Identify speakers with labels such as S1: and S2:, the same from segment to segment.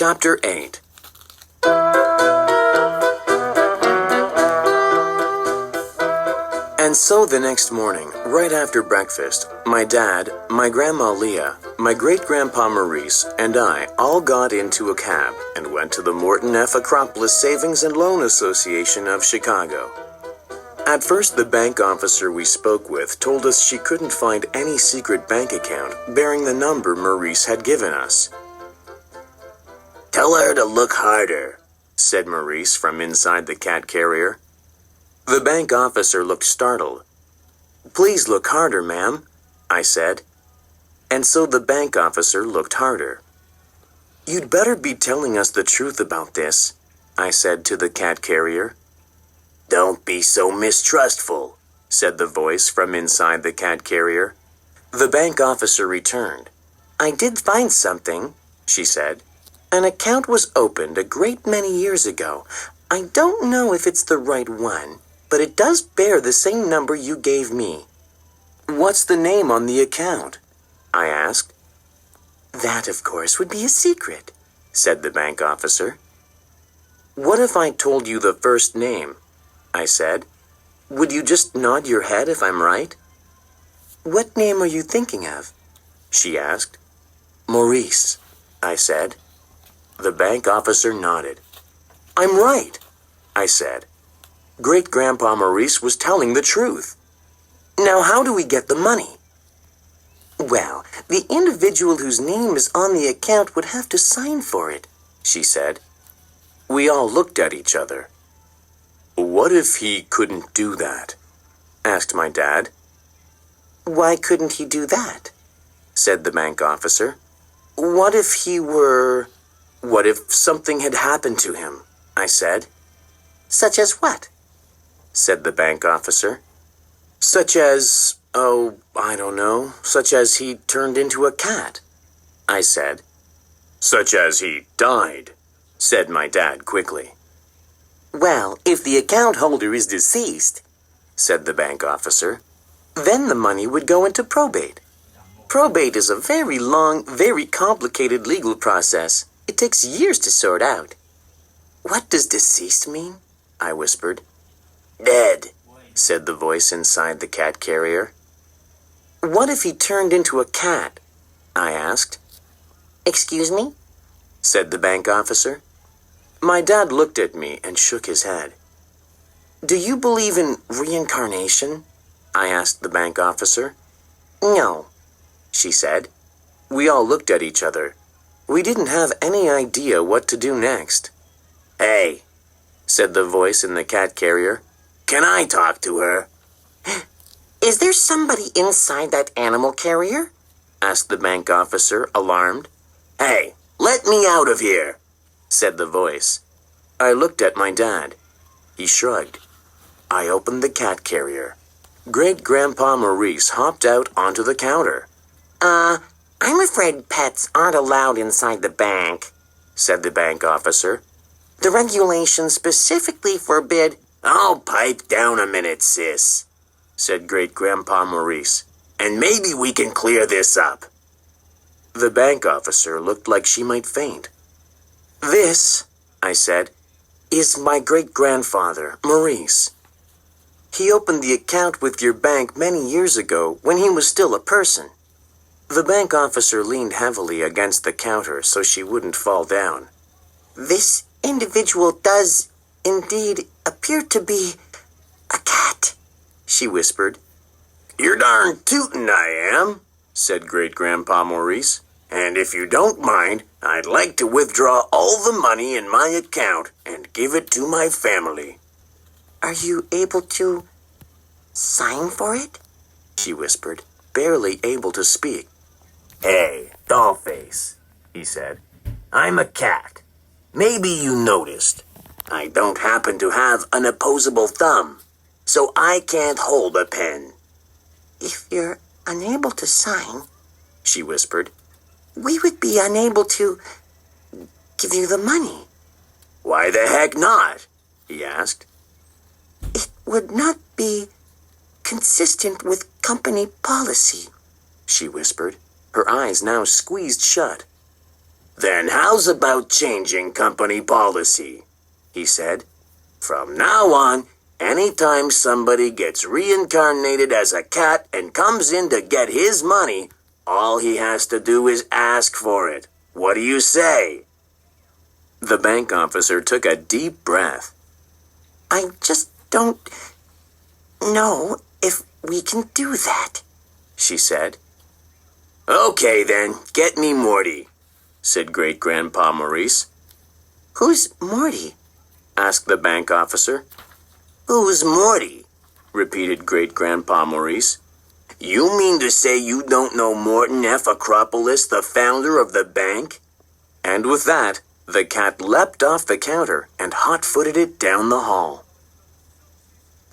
S1: Chapter 8. And so the next morning, right after breakfast, my dad, my grandma Leah, my great-grandpa Maurice, and I all got into a cab and went to the Morton F. Acropolis Savings and Loan Association of Chicago. At first, the bank officer we spoke with told us she couldn't find any secret bank account bearing the number Maurice had given us. "Tell her to look harder," said Maurice from inside the cat carrier. The bank officer looked startled. "Please look harder, ma'am," I said. And so the bank officer looked harder. "You'd better be telling us the truth about this," I said to the cat carrier. "Don't be so mistrustful," said the voice from inside the cat carrier. The bank officer returned. "I did find something," she said. "An account was opened a great many years ago. I don't know if it's the right one, but it does bear the same number you gave me." "What's the name on the account?" I asked. "That, of course, would be a secret," said the bank officer. "What if I told you the first name?" I said. "Would you just nod your head if I'm right?" "What name are you thinking of?" she asked. "Maurice," I said. The bank officer nodded. "I'm right," I said. Great-grandpa Maurice was telling the truth. "Now how do we get the money?" "Well, the individual whose name is on the account would have to sign for it," she said. We all looked at each other. "What if he couldn't do that?" asked my dad. "Why couldn't he do that?" said the bank officer. What if something had happened to him?" I said. "Such as what?" said the bank officer. "Such as, I don't know, such as he turned into a cat," I said. "Such as he died," said my dad quickly. "Well, if the account holder is deceased," said the bank officer, "then the money would go into probate. Probate is a very long, very complicated legal process. It takes years to sort out." "What does deceased mean?" I whispered. "Dead," said the voice inside the cat carrier. "What if he turned into a cat?" I asked. "Excuse me?" said the bank officer. My dad looked at me and shook his head. "Do you believe in reincarnation?" I asked the bank officer. "No," she said. We all looked at each other. We didn't have any idea what to do next. "Hey," said the voice in the cat carrier. "Can I talk to her?" "Is there somebody inside that animal carrier?" asked the bank officer, alarmed. "Hey, let me out of here," said the voice. I looked at my dad. He shrugged. I opened the cat carrier. Great-grandpa Maurice hopped out onto the counter. I'm afraid pets aren't allowed inside the bank," said the bank officer. "The regulations specifically forbid—" "Oh, pipe down a minute, sis," said Great-grandpa Maurice, "and maybe we can clear this up." The bank officer looked like she might faint. "This," I said, "is my great-grandfather, Maurice. He opened the account with your bank many years ago when he was still a person." The bank officer leaned heavily against the counter so she wouldn't fall down. "This individual does, indeed, appear to be a cat," she whispered. "You're darn tootin' I am," said Great-grandpa Maurice. "And if you don't mind, I'd like to withdraw all the money in my account and give it to my family." "Are you able to sign for it?" she whispered, barely able to speak. "Hey, dollface," he said. "I'm a cat. Maybe you noticed. I don't happen to have an opposable thumb, so I can't hold a pen." "If you're unable to sign," she whispered, "we would be unable to give you the money." "Why the heck not?" he asked. "It would not be consistent with company policy," she whispered, her eyes now squeezed shut. Then how's about changing company policy? He said. From now on, anytime somebody gets reincarnated as a cat and comes in to get his money, all he has to do is ask for it. What do you say? The bank officer took a deep breath. I just don't know if we can do that, she said. Okay then, get me Morty, said Great-Grandpa Maurice. Who's Morty? Asked the bank officer. Who's Morty? Repeated Great-Grandpa Maurice. You mean to say you don't know Morton F. Acropolis, the founder of the bank? And with that, the cat leapt off the counter and hot-footed it down the hall.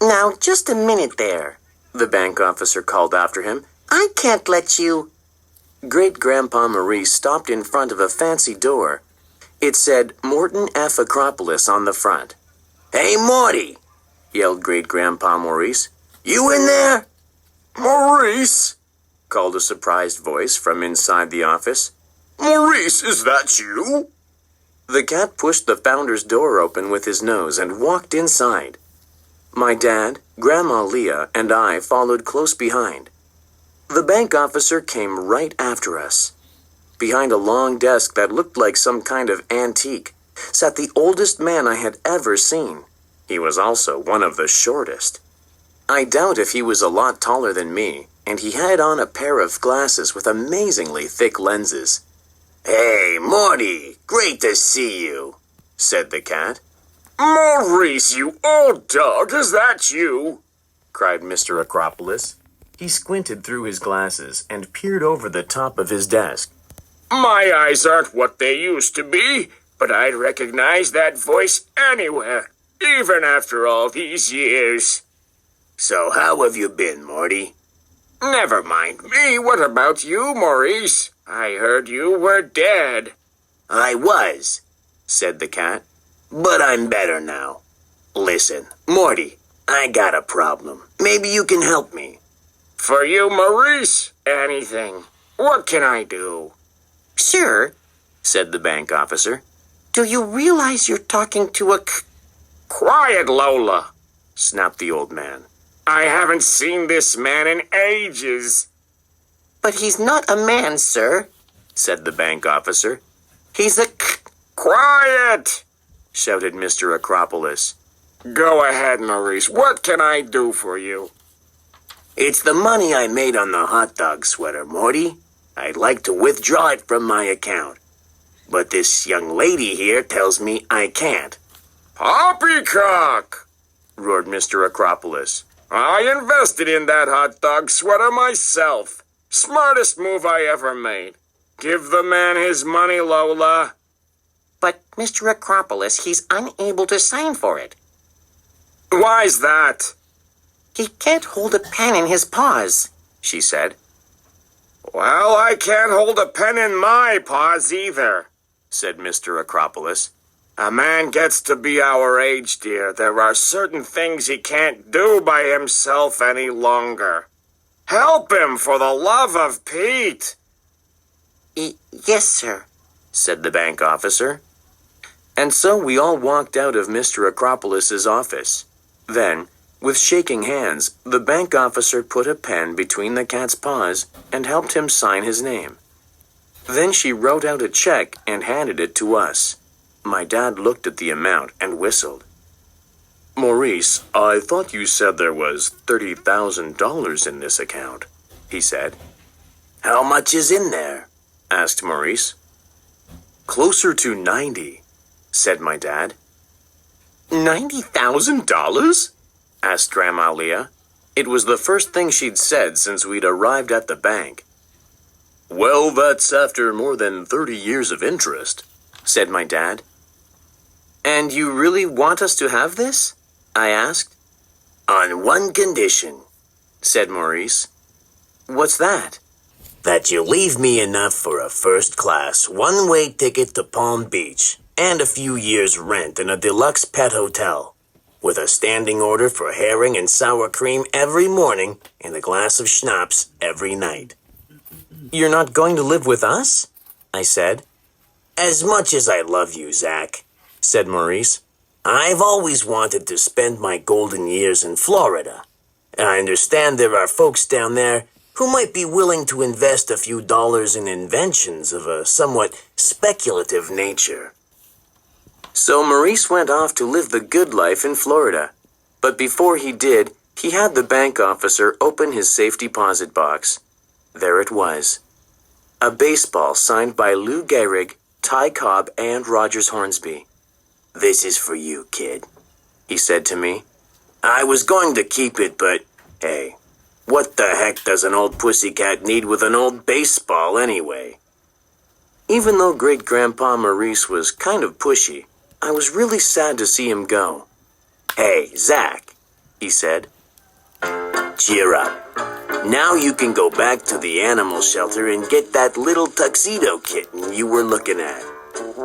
S1: Now, just a minute there, the bank officer called after him. I can't let you... Great-Grandpa Maurice stopped in front of a fancy door. It said Morton F. Acropolis on the front. Hey, Morty, yelled Great-Grandpa Maurice. You in there? Maurice, called a surprised voice from inside the office. Maurice, is that you? The cat pushed the founder's door open with his nose and walked inside. My dad, Grandma Leah, and I followed close behind. The bank officer came right after us. Behind a long desk that looked like some kind of antique sat the oldest man I had ever seen. He was also one of the shortest. I doubt if he was a lot taller than me, and he had on a pair of glasses with amazingly thick lenses. Hey, Morty, great to see you, said the cat. Maurice, you old dog, is that you? Cried Mr. Acropolis. He squinted through his glasses and peered over the top of his desk. My eyes aren't what they used to be, but I'd recognize that voice anywhere, even after all these years. So how have you been, Morty? Never mind me. What about you, Maurice? I heard you were dead. I was, said the cat, but I'm better now. Listen, Morty, I got a problem. Maybe you can help me. For you, Maurice, anything. What can I do? Sure, said the bank officer. Do you realize you're talking to a Quiet, Lola, snapped the old man. I haven't seen this man in ages. But he's not a man, sir, said the bank officer. He's a Quiet, shouted Mr. Acropolis. Go ahead, Maurice. What can I do for you? It's the money I made on the hot dog sweater, Morty. I'd like to withdraw it from my account. But this young lady here tells me I can't. Poppycock! Roared Mr. Acropolis. I invested in that hot dog sweater myself. Smartest move I ever made. Give the man his money, Lola. But, Mr. Acropolis, he's unable to sign for it. Why's that? He can't hold a pen in his paws, she said. Well, I can't hold a pen in my paws either, said Mr. Acropolis. A man gets to be our age, dear. There are certain things he can't do by himself any longer. Help him, for the love of Pete. Yes, sir, said the bank officer. And so we all walked out of Mr. Acropolis's office. Then, with shaking hands, the bank officer put a pen between the cat's paws and helped him sign his name. Then she wrote out a check and handed it to us. My dad looked at the amount and whistled. Maurice, I thought you said there was $30,000 in this account, he said. How much is in there? Asked Maurice. Closer to 90, said my dad. $90,000? Asked Grandma Leah. It was the first thing she'd said since we'd arrived at the bank. Well, that's after more than 30 years of interest, said my dad. And you really want us to have this? I asked. On one condition, said Maurice. What's that? That you leave me enough for a first-class, one-way ticket to Palm Beach and a few years' rent in a deluxe pet hotel, with a standing order for herring and sour cream every morning and a glass of schnapps every night. You're not going to live with us? I said. As much as I love you, Zack, said Maurice, I've always wanted to spend my golden years in Florida. And I understand there are folks down there who might be willing to invest a few dollars in inventions of a somewhat speculative nature. So Maurice went off to live the good life in Florida. But before he did, he had the bank officer open his safe deposit box. There it was. A baseball signed by Lou Gehrig, Ty Cobb, and Rogers Hornsby. "This is for you, kid," he said to me. "I was going to keep it, but hey, what the heck does an old pussycat need with an old baseball anyway?" Even though Great-Grandpa Maurice was kind of pushy, I was really sad to see him go. "Hey, Zack," he said. "Cheer up. Now you can go back to the animal shelter and get that little tuxedo kitten you were looking at."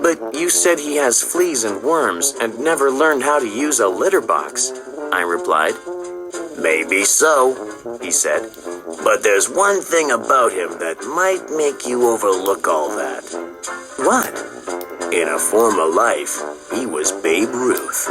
S1: "But you said he has fleas and worms and never learned how to use a litter box," I replied. "Maybe so," he said. "But there's one thing about him that might make you overlook all that." "What?" "In a former life, he was Babe Ruth."